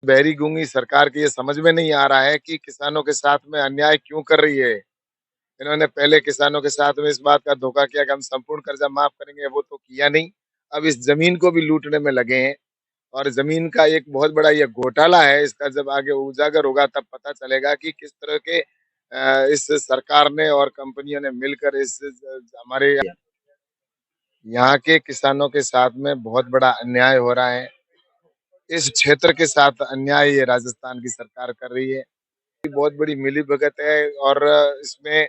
बहरी गूंगी सरकार की ये समझ में नहीं आ रहा है कि किसानों के साथ में अन्याय क्यों कर रही है। इन्होंने पहले किसानों के साथ में इस बात का धोखा किया कि हम संपूर्ण कर्जा माफ करेंगे, वो तो किया नहीं। अब इस जमीन को भी लूटने में लगे हैं और जमीन का एक बहुत बड़ा ये घोटाला है। इसका जब आगे उजागर होगा तब पता चलेगा कि किस तरह के इस सरकार ने और कंपनियों ने मिलकर इस हमारे यहाँ के किसानों के साथ में बहुत बड़ा अन्याय हो रहा है। इस क्षेत्र के साथ अन्याय ये राजस्थान की सरकार कर रही है। बहुत बड़ी मिलीभगत है और इसमें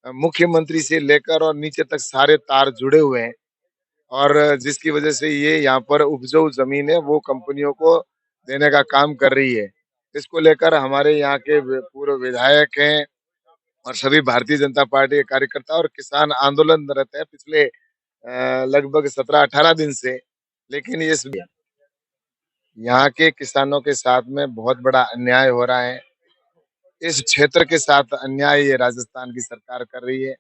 मुख्यमंत्री से लेकर और नीचे तक सारे तार जुड़े हुए हैं और जिसकी वजह से ये यहाँ पर उपजाऊ जमीन है वो कंपनियों को देने का काम कर रही है। इसको लेकर हमारे यहाँ के पूर्व विधायक हैं और सभी भारतीय जनता पार्टी के कार्यकर्ता और किसान आंदोलनरत है पिछले लगभग 17-18 दिन से। लेकिन इस यहाँ के किसानों के साथ में बहुत बड़ा अन्याय हो रहा है। इस क्षेत्र के साथ अन्याय ये राजस्थान की सरकार कर रही है।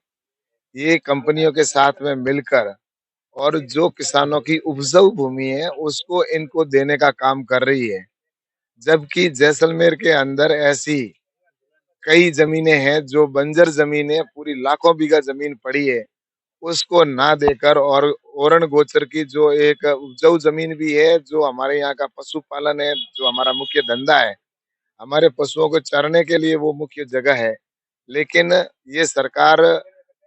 ये कंपनियों के साथ में मिलकर और जो किसानों की उपजाऊ भूमि है उसको इनको देने का काम कर रही है। जबकि जैसलमेर के अंदर ऐसी कई ज़मीनें हैं जो बंजर ज़मीनें पूरी लाखों बीघा ज़मीन पड़ी है, उसको ना देकर और ओरण गोचर की जो एक उपजाऊ ज़मीन भी है, जो हमारे यहाँ का पशुपालन है, जो हमारा मुख्य धंधा है, हमारे पशुओं को चरने के लिए वो मुख्य जगह है। लेकिन ये सरकार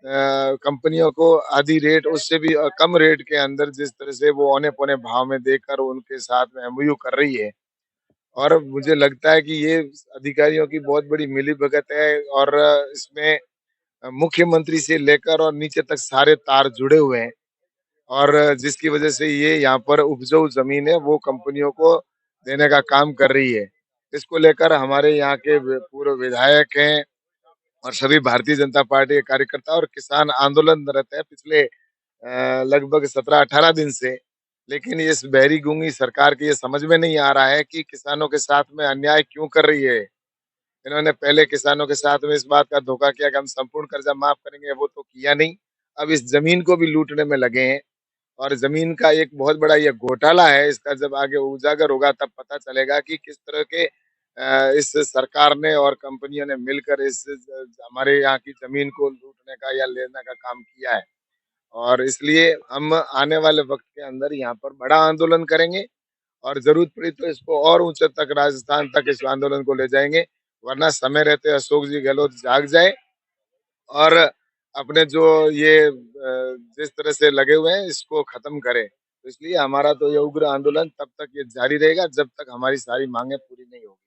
कंपनियों को आधी रेट उससे भी कम रेट के अंदर जिस तरह से वो औने-पौने भाव में देकर उनके साथ में एमओयू कर रही है और मुझे लगता है कि ये अधिकारियों की बहुत बड़ी मिलीभगत है और इसमें मुख्यमंत्री से लेकर और नीचे तक सारे तार जुड़े हुए हैं और जिसकी वजह से ये यहाँ पर उपजाऊ ज़मीन है वो कंपनियों को देने का काम कर रही है। इसको लेकर हमारे यहाँ के पूर्व विधायक हैं और सभी भारतीय जनता पार्टी के कार्यकर्ता और किसान आंदोलनरत है पिछले लगभग 17-18 दिन से। लेकिन इस बहरी गूंगी सरकार की ये समझ में नहीं आ रहा है कि किसानों के साथ में अन्याय क्यों कर रही है। इन्होंने पहले किसानों के साथ में इस बात का धोखा किया कि हम संपूर्ण कर्जा माफ करेंगे, वो तो किया नहीं। अब इस जमीन को भी लूटने में लगे हैं और जमीन का एक बहुत बड़ा ये घोटाला है। इसका जब आगे उजागर होगा तब पता चलेगा कि किस तरह के इस सरकार ने और कंपनियों ने मिलकर इस हमारे यहाँ की जमीन को लूटने का या लेने का काम किया है। और इसलिए हम आने वाले वक्त के अंदर यहाँ पर बड़ा आंदोलन करेंगे और जरूरत पड़ी तो इसको और ऊंचे तक राजस्थान तक इस आंदोलन को ले जाएंगे। वरना समय रहते अशोक जी गहलोत जाग जाए और अपने जो ये जिस तरह से लगे हुए हैं इसको खत्म करें। तो इसलिए हमारा तो ये उग्र आंदोलन तब तक ये जारी रहेगा जब तक हमारी सारी मांगे पूरी नहीं होगी।